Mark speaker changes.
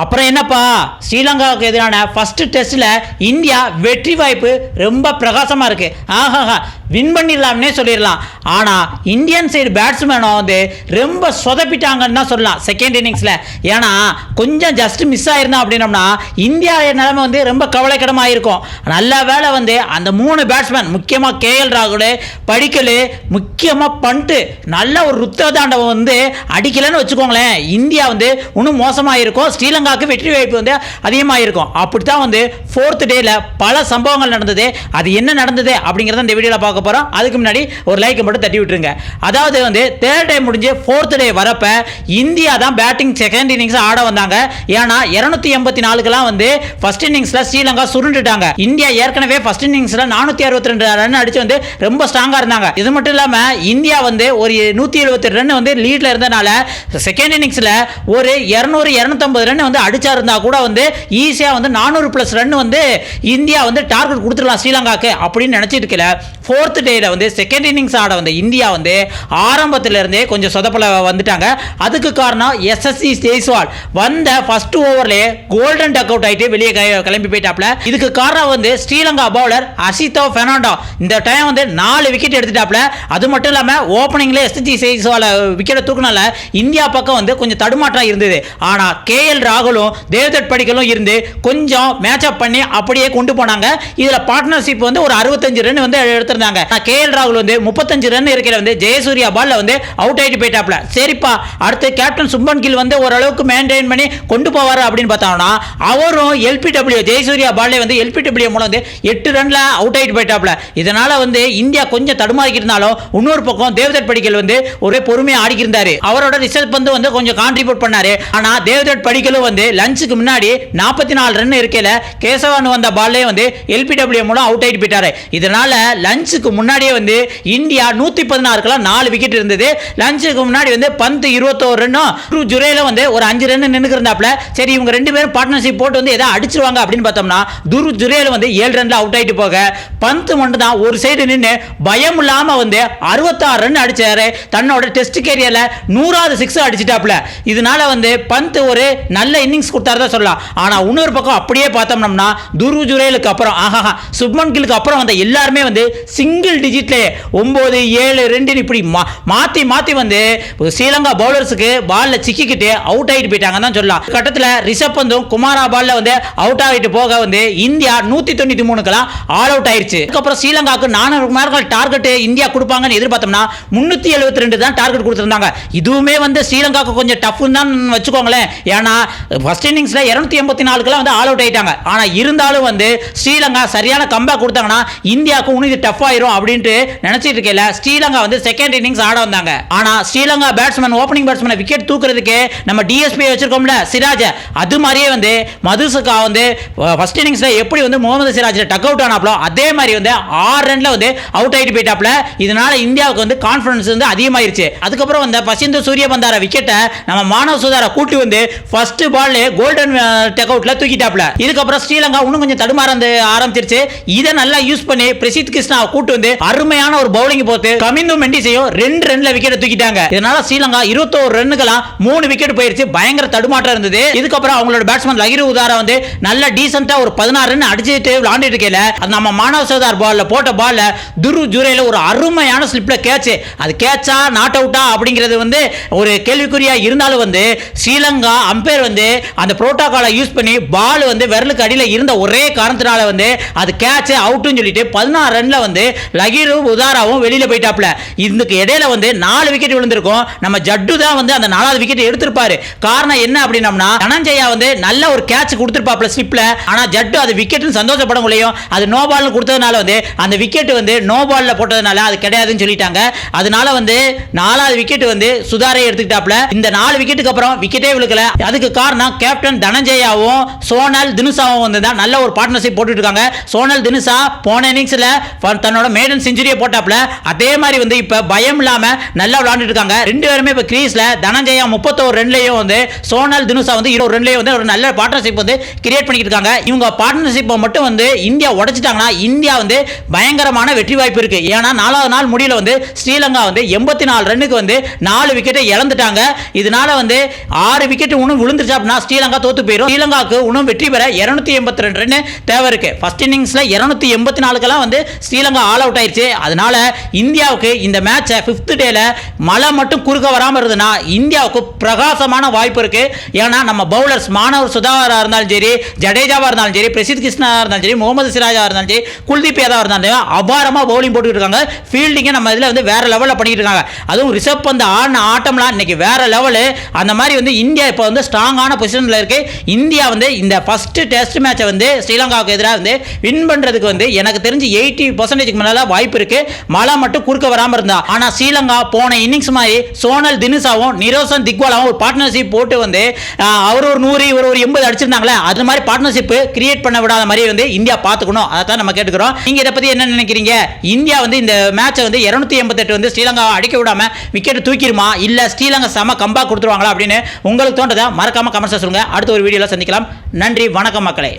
Speaker 1: அப்புறம் என்னப்பா, ஸ்ரீலங்காவுக்கு எதிரான ஃபர்ஸ்ட் டெஸ்ட்ல இந்தியா வெற்றி வாய்ப்பு ரொம்ப பிரகாசமா இருக்கு. ஆஹா, வின் பண்ணிடலாம்னே சொல்லிடலாம். ஆனா இந்தியன் சைடு பேட்ஸ்மேனும் வந்து ரொம்ப சொதப்பிட்டாங்கன்னு தான் சொல்லலாம் செகண்ட் இன்னிங்ஸ்ல. ஏன்னா கொஞ்சம் ஜஸ்ட் மிஸ் ஆயிருந்தா அப்படின்னோம்னா இந்தியா நிலைமை வந்து ரொம்ப கவலைக்கிடமாக இருக்கும். நல்ல வேலை வந்து அந்த 3 பேட்ஸ்மேன், முக்கியமாக கேஎல் ராகுல், படிக்கல், முக்கியமாக பண்ட்டு நல்ல ஒரு ருத்ததாண்டவம் வந்து அடிக்கலன்னு வச்சுக்கோங்களேன், இந்தியா வந்து இன்னும் மோசமாக இருக்கும். ஸ்ரீலங்காவுக்கு வெற்றி வாய்ப்பு வந்து அதிகமாக இருக்கும். அப்படித்தான் வந்து 4th டேல பல சம்பவங்கள் நடந்தது. அது என்ன நடந்தது அப்படிங்கிறத இந்த வீடியோவில் பார்க்க போகிறோம். அதுக்கு முன்னாடி ஒரு லைக் மட்டும் தட்டி விட்டுருங்க. அதாவது வந்து 3rd டே முடிஞ்சு 4th டே வரப்ப இந்தியா தான் பேட்டிங் செகண்ட் இன்னிங்ஸ் ஆட வந்தாங்க. ஏன்னா 284க்குலாம் வந்து ஃபர்ஸ்ட் இன்னிங்ஸ்ல ஸ்ரீலங்கா சுருண்டுட்டாங்க. இந்தியா ஏற்கனவே ஃபர்ஸ்ட் இன்னிங்ஸ்ல 462 ரன் அடிச்சு வந்து ரொம்ப ஸ்ட்ராங்கா இருந்தாங்க. இது மட்டும் இல்லாம இந்தியா வந்து ஒரு 172 ரன் வந்து லீட்ல இருந்தனால செகண்ட் இன்னிங்ஸ்ல ஒரு 200 250 ரன் வந்து அடிச்சா இருந்தா கூட வந்து ஈஸியா வந்து 400+ ரன் வந்து இந்தியா வந்து டார்கெட் கொடுத்துடலாம் ஸ்ரீலங்காக்கு அப்படின்னு நினைச்சிட்டு இருக்கல. 4th டேல வந்து செகண்ட் இன்னிங்ஸ் ஆட வந்த இந்தியா வந்து ஆரம்பத்துல இருந்தே கொஞ்சம் சொதப்பல வந்துட்டாங்க. அதுக்கு காரணம் எஸ்எஸ்சி ஜெய்ஸ்வால் வந்த ஃபர்ஸ்ட் ஓவர்லயே கோல்டன் டக் அவுட் ஆயிட்டு வெளியே கிளம்பி போயிட்டாப்ல. இதுக்கு காரணம் வந்து ஸ்ரீலங்கா பவுலர் அசிதோ பெர்னாண்டோ இந்த டைம் வந்து 4 விக்கெட் எடுத்துட்டாப்ல. அது மட்டும் இல்லாம ஓப்பனிங்ல எஸ்எஸ்சி ஜெய்ஸ்வால் விக்கெட் தூக்குனால இந்தியா பக்கம் வந்து கொஞ்சம் தடுமாற்றம் இருந்தது. ஆனா கேஎல் ராகுலும் தேவ்தத் படிக்கலும் இருந்து கொஞ்சம் மேட்ச் அப் பண்ணி அப்படியே கொண்டு போனாங்க. இதுல பார்ட்னர்ஷிப் வந்து ஒரு 65 ரன் வந்து எடுத்திருந்தாங்க. கேஎல் ராகுல் வந்து 35 ரன் இருக்கிற வந்து ஜெயசூர்யா பால்ல வந்து அவுட் ஆயிட்டு போயிட்டாப்ல. சரிப்பா, அடுத்து கேப்டன் சுப்மன் கில் வந்து ஓரளவுக்கு மெயின்டைன் பண்ணி கொண்டு போவார் அப்படின்னு பார்த்தோம்னா அவரும் எல்பிடபிள்யூ ஜெயசூர்யா பால்ல வந்து எல்பிடபிள்யூ மூலம் வந்து 8 ரன்ல அவுட் ஆயிட்டு போயிட்டாப்ல. இதனால வந்து இந்தியா கொஞ்சம் தடுமாறி இருந்தாலும் இன்னொரு பக்கம் தேவ்தத் படிக்கல் வந்து ஒரே பொறுமையா ஆடி இருந்தாரு. அவரோட ரிசல்ட் வந்து கொஞ்சம் கான்ட்ரிபியூட் பண்ணாரு. ஆனா தேவ்தத் படிக்கலும் வந்து லஞ்சுக்கு முன்னாடி 44 ரன் இருக்கல கேசவன் வந்த பால்லே வந்து எல்பிடபிள்யூ மூலம் அவுட் ஆயிட்டு போயிட்டாரு. இதனால லஞ்சுக்கு முன்னாடியே வந்து இந்தியா 116க்குலாம் 4 விக்கெட் இருந்தது. லஞ்சுக்கு முன்னாடி வந்து பந்த் 21 ரன்னும் ஜுரேல வந்து ஒரு 5 ரன் நின்னுக்கு இருந்தாப்ல. சரி, இவங்க 2 பேரும் பார்ட்னர்ஷிப் போட்டு வந்து ஏதாவது அடிச்சிருவாங்க அப்படின்னு பார்த்தோம்னா துரு ஜுரேல வந்து 7 ரன்ல அவுட் ஆயிட்டு போக பந்த் மட்டும் தான் ஒரு சைடு நின்று பயம் இல்லாம வந்து 66 ரன் அடிச்சாரு. தன்னோட டெஸ்ட் கேரியர்ல 100வது 6 அடிச்சிட்டாப்ல. இதனால வந்து பந்த் ஒரு நல்ல இன்னிங்ஸ் கொடுத்தாரு சொல்லலாம். ஆனா இன்னொரு பக்கம் அப்படியே பார்த்தோம்னா துரு ஜுரேலுக்கு அப்புறம் சுப்மன் கில்லுக்கு அப்புறம் வந்த எல்லாருமே வந்து சிங்கிள் டிஜிட்ல 9 7 2 இப்படி மாத்தி மாத்தி வந்து ஸ்ரீலங்கா பவுலர்ஸுக்கு பால்ல சிக்கிக்கிட்டு அவுட் ஆயிட்டு போயிட்டாங்க தான் சொல்லலாம். கட்டத்தில் ரிஷப் பந்தும் குமாரா பால்ல வந்து அவுட் ஆகிட்டு போக வந்து இந்தியா 193க்குலாம் ஆல் அவுட் ஆயிருச்சு. அதுக்கப்புறம் ஸ்ரீலங்காவுக்கு 400 மார்க் டார்கெட் இந்தியா கொடுப்பாங்கன்னு எதிர்பார்த்தோம்னா 372 தான் டார்கெட் கொடுத்திருந்தாங்க. இதுவுமே வந்து ஸ்ரீலங்காவுக்கு கொஞ்சம் டஃப் தான் வச்சுக்கோங்களேன். ஏன்னா ஃபர்ஸ்ட் இன்னிங்ஸ்ல 284க்குலாம் வந்து ஆல் அவுட் ஆயிட்டாங்க. ஆனா இருந்தாலும் வந்து ஸ்ரீலங்கா சரியான கம்பேக் கொடுத்தாங்கன்னா இந்தியாவுக்கு இது டஃப் ஆயிரும் அப்படின்ட்டு நினைச்சிட்டு இருக்கல ஸ்ரீலங்கா வந்து செகண்ட் இன்னிங்ஸ் ஆட வந்தாங்க. ஆனா Sri Lanka batsman opening batsman wicket தூக்குறதுக்கு நம்ம டிஎஸ்பி வச்சிருக்கோம்ல சிராஜ், அது மாதிரியே வந்து மதுசுகா வந்து ஃபர்ஸ்ட் இன்னிங்ஸ்ல எப்படி வந்து முகமது சிராஜ் டக் அவுட் ஆனாப்லோ அதே மாதிரி வந்து 6 ரன்ல வந்து அவுட் ஆயிட்டு போயிட்டாப்ல. இதனால இந்தியாவுக்கு வந்து கான்ஃபிடன்ஸ் வந்து அதிகமாயிருச்சு. அதுக்கப்புறம் வந்து பசிந்து சூரிய பந்தார விக்கெட்டை நம்ம மானவ சுதார கூட்டி வந்து ஃபர்ஸ்ட் பால்ல கோல்டன் டக் அவுட்ல தூக்கிட்டாப்ல. இதுக்கப்புறம் ஸ்ரீலங்கா இன்னும் கொஞ்சம் தடுமாற ஆரம்பிச்சிருச்சு. இதை நல்லா யூஸ் பண்ணி பிரசித் கிருஷ்ணா கூட்டு வந்து அருமையான ஒரு பவுலிங் போட்டு கமிந்து மெண்டிஸையும் 2 ரன்ல விக்கெட் தூக்கிட்டாங்க. இதனால ஸ்ரீலங்கா 21 ரன்னுக்கெல்லாம் 3 விக்கெட் போயிருச்சு. பயங்கர தடுமாற்றம் இருந்தது. இதுக்கப்புறம் அவங்களோட பேட்ஸ்மேன் லகிரு உதாரா வந்து நல்ல டீசென்ட்டா ஒரு 16 ரன் அடிச்சிட்டு விளையாண்டுட்டு இருக்கல நம்ம மானவ சர்தார் பால்ல போட்ட பால்ல துரு ஜுரேல ஒரு அருமையான ஸ்லிப்ல கேட்ச். அது கேட்சா நாட் அவுட்டா அப்படிங்கிறது வந்து ஒரு கேள்விக்குறியா இருந்தாலும் வந்து ஸ்ரீலங்கா அம்பையர் வந்து அந்த புரோட்டோகாலை யூஸ் பண்ணி பால் வந்து விரலுக்கு அடியில் இருந்த ஒரே காரணத்தினால வந்து அது கேட்ச் அவுட்னு சொல்லிட்டு 16 ரன்ல வந்து லகிரு உதாராவும் வெளியில போயிட்டாப்ல. இதுக்கு இடையில வந்து 4 விக்கெட் விழுந்திருக்கும். நம்ம ஜட்டு தான் வந்து அந்த 4வது விக்கெட் எடுத்திருப்பாரு. காரணம் என்ன அப்படின்னா தனஞ்சயா வந்து நல்ல ஒரு கேட்ச் கொடுத்திருப்பாப்ல ஸ்லிப்ல. ஆனா ஜட்டு அது விக்கெட்னு சந்தோஷப்பட முடியும். அது நோ பால்னு கொடுத்ததுனால வந்து அந்த விக்கெட் வந்து நோ பால்ல போட்டதுனால அது கிடையாதுன்னு சொல்லிட்டாங்க. அதனால வந்து 4வது விக்கெட் வந்து சுதாரை எடுத்துக்கிட்டாப்ல. இந்த 4 விக்கெட்டுக்கு அப்புறம் விக்கெட்டே விழுக்கல. அதுக்கு காரணம் கேப்டன் தனஞ்சயாவும் சோனல் தினுசாவும் வந்து தான் நல்ல ஒரு பார்ட்னர்ஷிப் போட்டுட்டு இருக்காங்க. சோனல் தினுசா போன இன்னிங்ஸ்ல தன்னோட மேடன் செஞ்சுரியை போட்டாப்ல. அதே மாதிரி வந்து இப்ப பயம் இல்லாம நல்லா விளையாண்டுட்டு இருக்காங்க. 2 பேருமே இப்ப கிரீஸ்ல தனஞ்சயா 31 ரன்லயும் வந்து சோனல் தினுசா வந்து 20 ரன்லயும் வந்து ஒரு நல்ல பார்ட்னர்ஷிப் வந்து கிரியேட் பண்ணிட்டு இருக்காங்க. இவங்க பார்ட்னர்ஷிப்பை மட்டும் வந்து இந்தியா உடைச்சிட்டாங்கன்னா இந்தியா வந்து பயங்கரமான வெற்றி வாய்ப்பு இருக்கு. ஏன்னா 4வது நாள் முடியல வந்து ஸ்ரீலங்கா வந்து 84 ரன்னுக்கு வந்து 4 விக்கெட்டை இழந்துட்டாங்க. இதனால வந்து 6 விக்கெட் இன்னும் விழுந்துருச்சா அப்படின்னா ஸ்ரீலங்கா தோத்து போயிடும். ஸ்ரீலங்காவுக்கு இன்னும் வெற்றி பெற 282 ரன் தேவை இருக்கு. ஃபர்ஸ்ட் இன்னிங்ஸ்ல 284 வந்து ஸ்ரீலங்கா ஆல் அவுட் ஆயிருச்சு. அதனால இந்தியாவுக்கு இந்த மேட்சை 5th டேல மழை மட்டும் குறுக்க வராமல் இருந்ததுன்னா இந்தியாவுக்கு பிரகாசமான வாய்ப்பு இருக்கு. ஏன்னா நம்ம பவுலர்ஸ் மானவர் சுதாகரா இருந்தாலும் சரி, ஜடேஜாவா இருந்தாலும் சரி, பிரசித் கிருஷ்ணா இருந்தாலும் சரி, முகமது சிராஜா இருந்தாலும் சரி, குல்தீப் யாதவ் இருந்தாலும் அபாரமா பவுலிங் போட்டுட்டு இருக்காங்க. ஃபீல்டிங்கை நம்ம இதில் வந்து வேற லெவலில் பண்ணிட்டு இருக்காங்க. அதுவும் ரிஷப் பந்த் ஆடின ஆட்டம்லாம் இன்னைக்கு வேற லெவலு. அந்த மாதிரி வந்து இந்தியா இப்போ வந்து ஸ்ட்ராங்கான பொசிஷனில் இருக்கு. இந்தியா வந்து இந்த ஃபர்ஸ்ட் டெஸ்ட் மேட்சை வந்து ஸ்ரீலங்காவுக்கு எதிராக வந்து வின் பண்றதுக்கு வந்து எனக்கு தெரிஞ்சு 80% மேல வாய்ப்பு இருக்கு. மழை மட்டும் குறுக்க வராமல் இருந்தா. ஆனா ஸ்ரீலங்கா போன இன்னிங்ஸ் மாதிரி சோனல் தினுசாவும் நிரோசன் திக்வாலாவும் ஒரு பார்ட்னர்ஷிப் போட்டு வந்து அவர் ஒரு 100 இவர் ஒரு 80 அடிச்சிருந்தாங்களே, அது மாதிரி பார்ட்னர்ஷிப் கிரியேட் பண்ண விடாத மாதிரி வந்து இந்தியா பார்த்துக்கணும். அதை தான் நம்ம கேட்டுக்கிறோம். நீங்க இதை பத்தி என்ன நினைக்கிறீங்க? இந்தியா வந்து இந்த மேட்சை வந்து 288 வந்து ஸ்ரீலங்காவை அடிக்க விடாம விக்கெட் தூக்கிடுமா, இல்ல ஸ்ரீலங்கா செம கம்பேக் கொடுத்துருவாங்களா அப்படின்னு உங்களுக்கு தோன்றதை மறக்காம கமெண்ட்ஸ் சொல்லுங்க. அடுத்த ஒரு வீடியோல சந்திக்கலாம். நன்றி, வணக்கம் மக்களே.